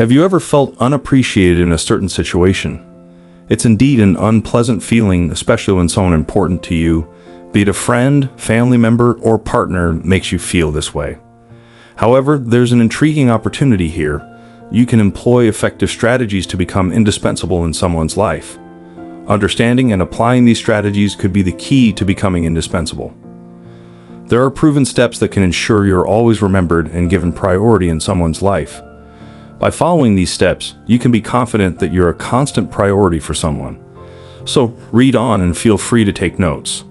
Have you ever felt unappreciated in a certain situation? It's indeed an unpleasant feeling, especially when someone important to you, be it a friend, family member, or partner, makes you feel this way. However, there's an intriguing opportunity here. You can employ effective strategies to become indispensable in someone's life. Understanding and applying these strategies could be the key to becoming indispensable. There are proven steps that can ensure you're always remembered and given priority in someone's life. By following these steps, you can be confident that you're a constant priority for someone. So read on and feel free to take notes.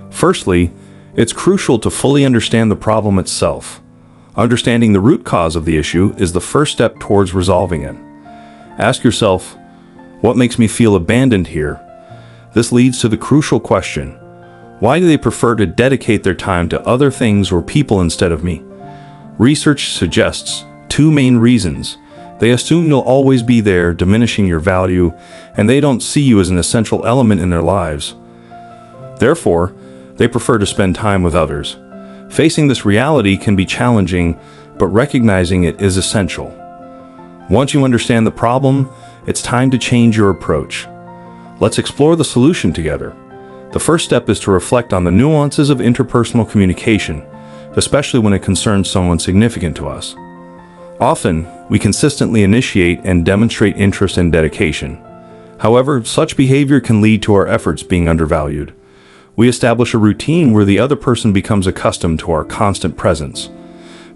Firstly, it's crucial to fully understand the problem itself. Understanding the root cause of the issue is the first step towards resolving it. Ask yourself, what makes me feel abandoned here? This leads to the crucial question, why do they prefer to dedicate their time to other things or people instead of me? Research suggests two main reasons. They assume you'll always be there, diminishing your value, and they don't see you as an essential element in their lives. Therefore, they prefer to spend time with others. Facing this reality can be challenging, but recognizing it is essential. Once you understand the problem, it's time to change your approach. Let's explore the solution together. The first step is to reflect on the nuances of interpersonal communication, especially when it concerns someone significant to us. Often, we consistently initiate and demonstrate interest and dedication. However, such behavior can lead to our efforts being undervalued. We establish a routine where the other person becomes accustomed to our constant presence.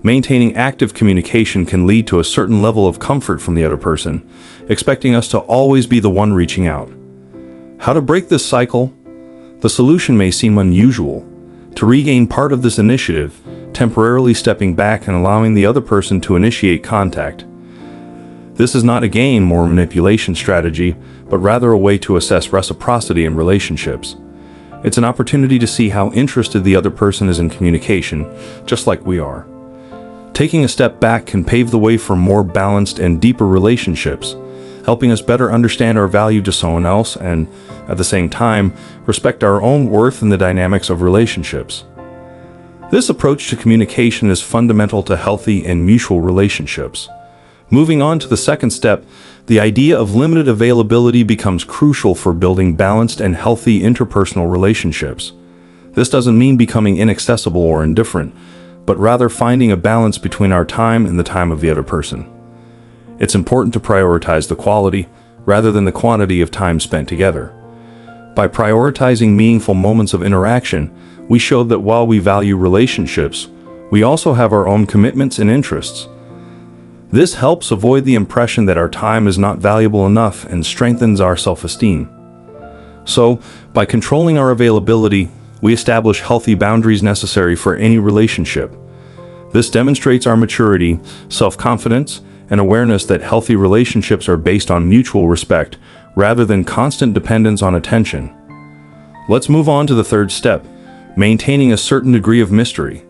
Maintaining active communication can lead to a certain level of comfort from the other person, expecting us to always be the one reaching out. How to break this cycle? The solution may seem unusual. To regain part of this initiative, temporarily stepping back and allowing the other person to initiate contact. This is not a game or manipulation strategy, but rather a way to assess reciprocity in relationships. It's an opportunity to see how interested the other person is in communication, just like we are. Taking a step back can pave the way for more balanced and deeper relationships, helping us better understand our value to someone else and, at the same time, respect our own worth in the dynamics of relationships. This approach to communication is fundamental to healthy and mutual relationships. Moving on to the second step, the idea of limited availability becomes crucial for building balanced and healthy interpersonal relationships. This doesn't mean becoming inaccessible or indifferent, but rather finding a balance between our time and the time of the other person. It's important to prioritize the quality rather than the quantity of time spent together. By prioritizing meaningful moments of interaction, we show that while we value relationships, we also have our own commitments and interests. This helps avoid the impression that our time is not valuable enough and strengthens our self-esteem. So, by controlling our availability, we establish healthy boundaries necessary for any relationship. This demonstrates our maturity, self-confidence, and awareness that healthy relationships are based on mutual respect rather than constant dependence on attention. Let's move on to the third step, maintaining a certain degree of mystery.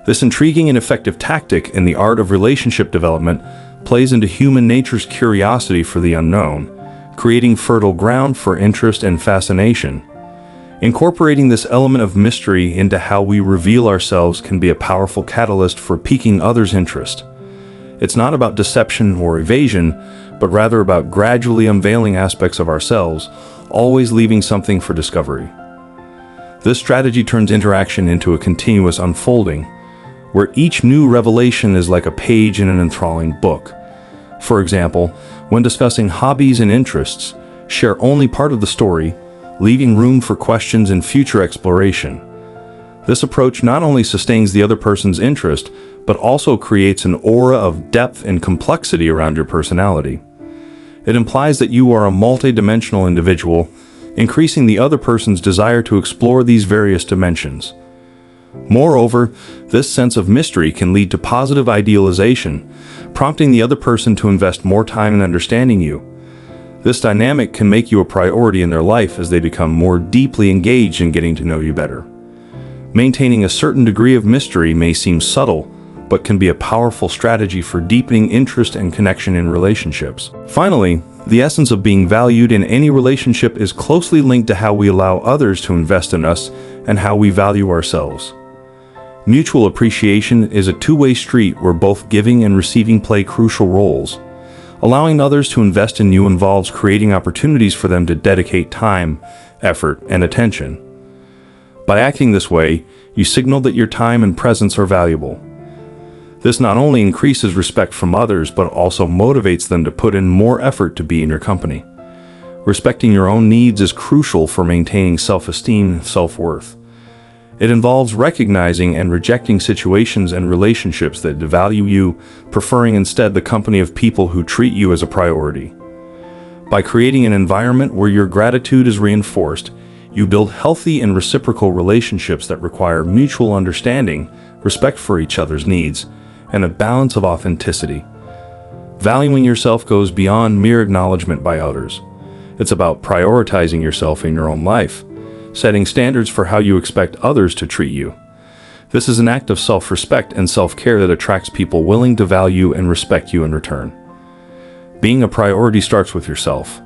This intriguing and effective tactic in the art of relationship development plays into human nature's curiosity for the unknown, creating fertile ground for interest and fascination. Incorporating this element of mystery into how we reveal ourselves can be a powerful catalyst for piquing others' interest. It's not about deception or evasion, but rather about gradually unveiling aspects of ourselves, always leaving something for discovery. This strategy turns interaction into a continuous unfolding, where each new revelation is like a page in an enthralling book. For example, when discussing hobbies and interests, share only part of the story, leaving room for questions and future exploration. This approach not only sustains the other person's interest, but also creates an aura of depth and complexity around your personality. It implies that you are a multi-dimensional individual, increasing the other person's desire to explore these various dimensions. Moreover, this sense of mystery can lead to positive idealization, prompting the other person to invest more time in understanding you. This dynamic can make you a priority in their life as they become more deeply engaged in getting to know you better. Maintaining a certain degree of mystery may seem subtle, but can be a powerful strategy for deepening interest and connection in relationships. Finally, the essence of being valued in any relationship is closely linked to how we allow others to invest in us and how we value ourselves. Mutual appreciation is a two-way street where both giving and receiving play crucial roles. Allowing others to invest in you involves creating opportunities for them to dedicate time, effort, and attention. By acting this way, you signal that your time and presence are valuable. This not only increases respect from others, but also motivates them to put in more effort to be in your company. Respecting your own needs is crucial for maintaining self-esteem and self-worth. It involves recognizing and rejecting situations and relationships that devalue you, preferring instead the company of people who treat you as a priority. By creating an environment where your gratitude is reinforced, you build healthy and reciprocal relationships that require mutual understanding, respect for each other's needs, and a balance of authenticity. Valuing yourself goes beyond mere acknowledgement by others. It's about prioritizing yourself in your own life, setting standards for how you expect others to treat you. This is an act of self-respect and self-care that attracts people willing to value and respect you in return. Being a priority starts with yourself.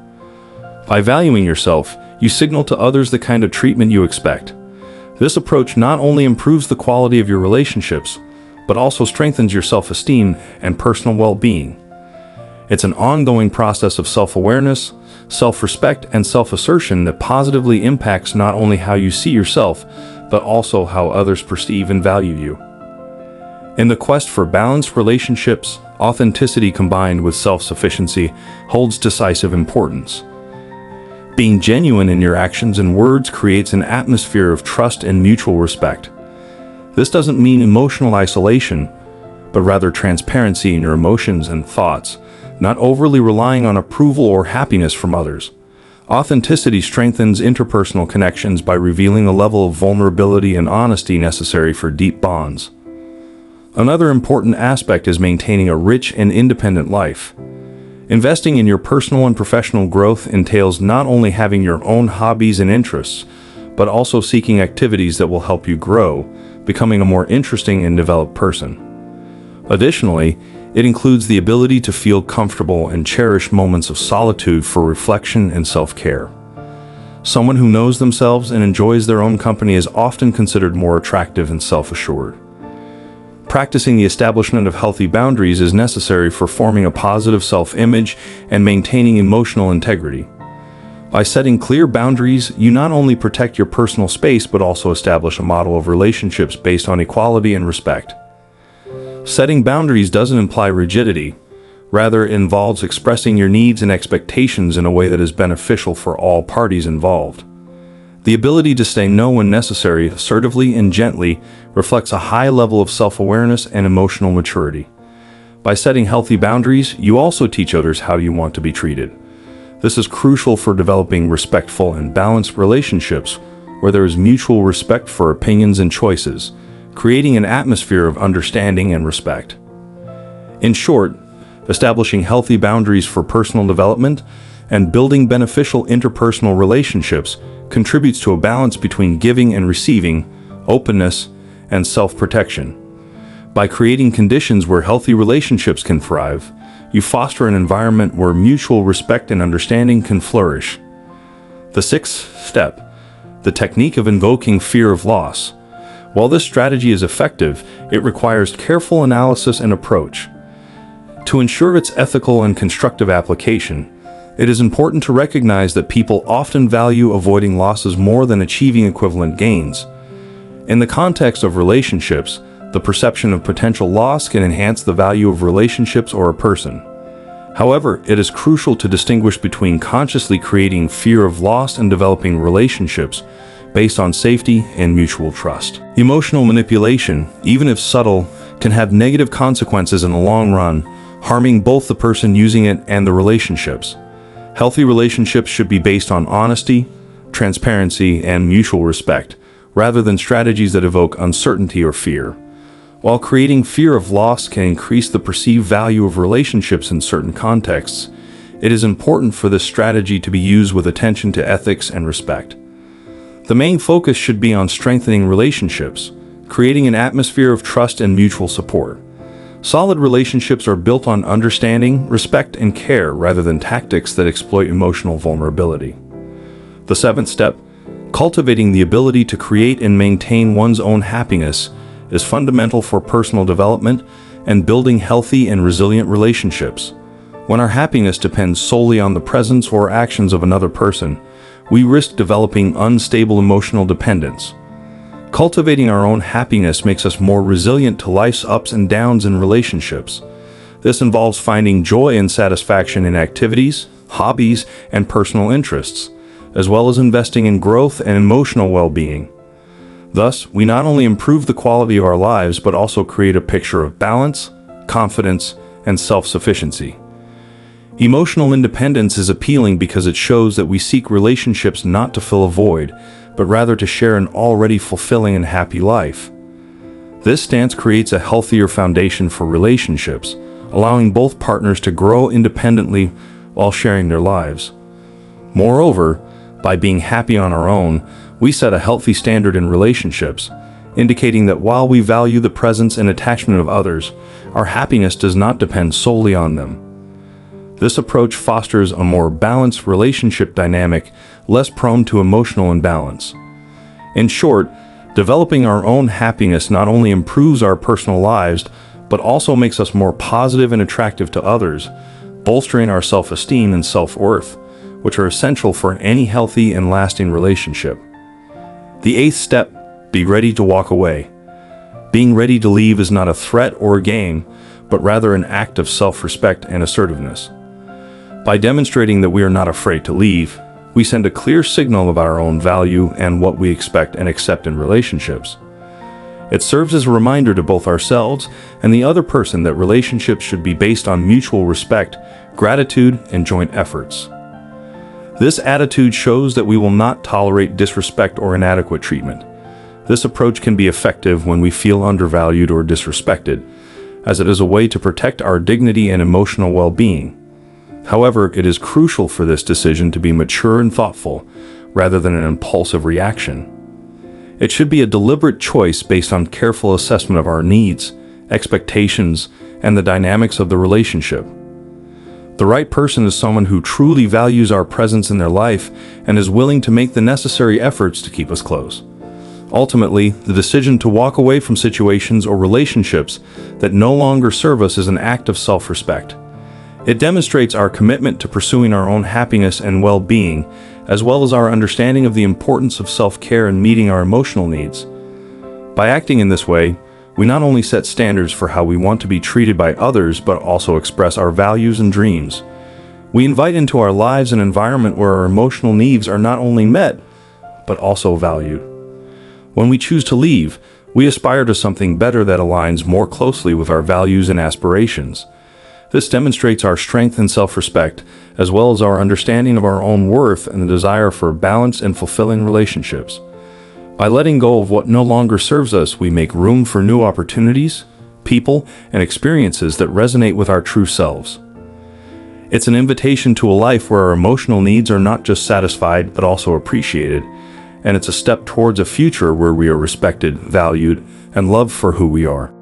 By valuing yourself, you signal to others the kind of treatment you expect. This approach not only improves the quality of your relationships, but also strengthens your self-esteem and personal well-being. It's an ongoing process of self-awareness, self-respect, and self-assertion that positively impacts not only how you see yourself, but also how others perceive and value you. In the quest for balanced relationships, authenticity combined with self-sufficiency holds decisive importance. Being genuine in your actions and words creates an atmosphere of trust and mutual respect. This doesn't mean emotional isolation, but rather transparency in your emotions and thoughts, not overly relying on approval or happiness from others. Authenticity strengthens interpersonal connections by revealing a level of vulnerability and honesty necessary for deep bonds. Another important aspect is maintaining a rich and independent life. Investing in your personal and professional growth entails not only having your own hobbies and interests, but also seeking activities that will help you grow, becoming a more interesting and developed person. Additionally, it includes the ability to feel comfortable and cherish moments of solitude for reflection and self-care. Someone who knows themselves and enjoys their own company is often considered more attractive and self-assured. Practicing the establishment of healthy boundaries is necessary for forming a positive self-image and maintaining emotional integrity. By setting clear boundaries, you not only protect your personal space but also establish a model of relationships based on equality and respect. Setting boundaries doesn't imply rigidity. Rather, it involves expressing your needs and expectations in a way that is beneficial for all parties involved. The ability to say no when necessary, assertively and gently, reflects a high level of self-awareness and emotional maturity. By setting healthy boundaries, you also teach others how you want to be treated. This is crucial for developing respectful and balanced relationships where there is mutual respect for opinions and choices, creating an atmosphere of understanding and respect. In short, establishing healthy boundaries for personal development and building beneficial interpersonal relationships contributes to a balance between giving and receiving, openness, and self-protection. By creating conditions where healthy relationships can thrive, you foster an environment where mutual respect and understanding can flourish. The sixth step, the technique of invoking fear of loss. While this strategy is effective, it requires careful analysis and approach. To ensure its ethical and constructive application, it is important to recognize that people often value avoiding losses more than achieving equivalent gains. In the context of relationships, the perception of potential loss can enhance the value of relationships or a person. However, it is crucial to distinguish between consciously creating fear of loss and developing relationships based on safety and mutual trust. Emotional manipulation, even if subtle, can have negative consequences in the long run, harming both the person using it and the relationships. Healthy relationships should be based on honesty, transparency, and mutual respect, rather than strategies that evoke uncertainty or fear. While creating fear of loss can increase the perceived value of relationships in certain contexts, it is important for this strategy to be used with attention to ethics and respect. The main focus should be on strengthening relationships, creating an atmosphere of trust and mutual support. Solid relationships are built on understanding, respect, and care rather than tactics that exploit emotional vulnerability. The seventh step, cultivating the ability to create and maintain one's own happiness, is fundamental for personal development and building healthy and resilient relationships. When our happiness depends solely on the presence or actions of another person, we risk developing unstable emotional dependence. Cultivating our own happiness makes us more resilient to life's ups and downs in relationships. This involves finding joy and satisfaction in activities, hobbies, and personal interests, as well as investing in growth and emotional well-being. Thus, we not only improve the quality of our lives, but also create a picture of balance, confidence, and self-sufficiency. Emotional independence is appealing because it shows that we seek relationships not to fill a void, but rather to share an already fulfilling and happy life. This stance creates a healthier foundation for relationships, allowing both partners to grow independently while sharing their lives. Moreover, by being happy on our own, we set a healthy standard in relationships, indicating that while we value the presence and attachment of others, our happiness does not depend solely on them. This approach fosters a more balanced relationship dynamic, less prone to emotional imbalance. In short, developing our own happiness not only improves our personal lives, but also makes us more positive and attractive to others, bolstering our self-esteem and self-worth, which are essential for any healthy and lasting relationship. The eighth step, be ready to walk away. Being ready to leave is not a threat or a game, but rather an act of self-respect and assertiveness. By demonstrating that we are not afraid to leave, we send a clear signal about our own value and what we expect and accept in relationships. It serves as a reminder to both ourselves and the other person that relationships should be based on mutual respect, gratitude, and joint efforts. This attitude shows that we will not tolerate disrespect or inadequate treatment. This approach can be effective when we feel undervalued or disrespected, as it is a way to protect our dignity and emotional well-being. However, it is crucial for this decision to be mature and thoughtful, rather than an impulsive reaction. It should be a deliberate choice based on careful assessment of our needs, expectations, and the dynamics of the relationship. The right person is someone who truly values our presence in their life and is willing to make the necessary efforts to keep us close. Ultimately, the decision to walk away from situations or relationships that no longer serve us is an act of self-respect. It demonstrates our commitment to pursuing our own happiness and well-being, as well as our understanding of the importance of self-care and meeting our emotional needs. By acting in this way, we not only set standards for how we want to be treated by others, but also express our values and dreams. We invite into our lives an environment where our emotional needs are not only met, but also valued. When we choose to leave, we aspire to something better that aligns more closely with our values and aspirations. This demonstrates our strength and self-respect, as well as our understanding of our own worth and the desire for balanced and fulfilling relationships. By letting go of what no longer serves us, we make room for new opportunities, people, and experiences that resonate with our true selves. It's an invitation to a life where our emotional needs are not just satisfied, but also appreciated, and it's a step towards a future where we are respected, valued, and loved for who we are.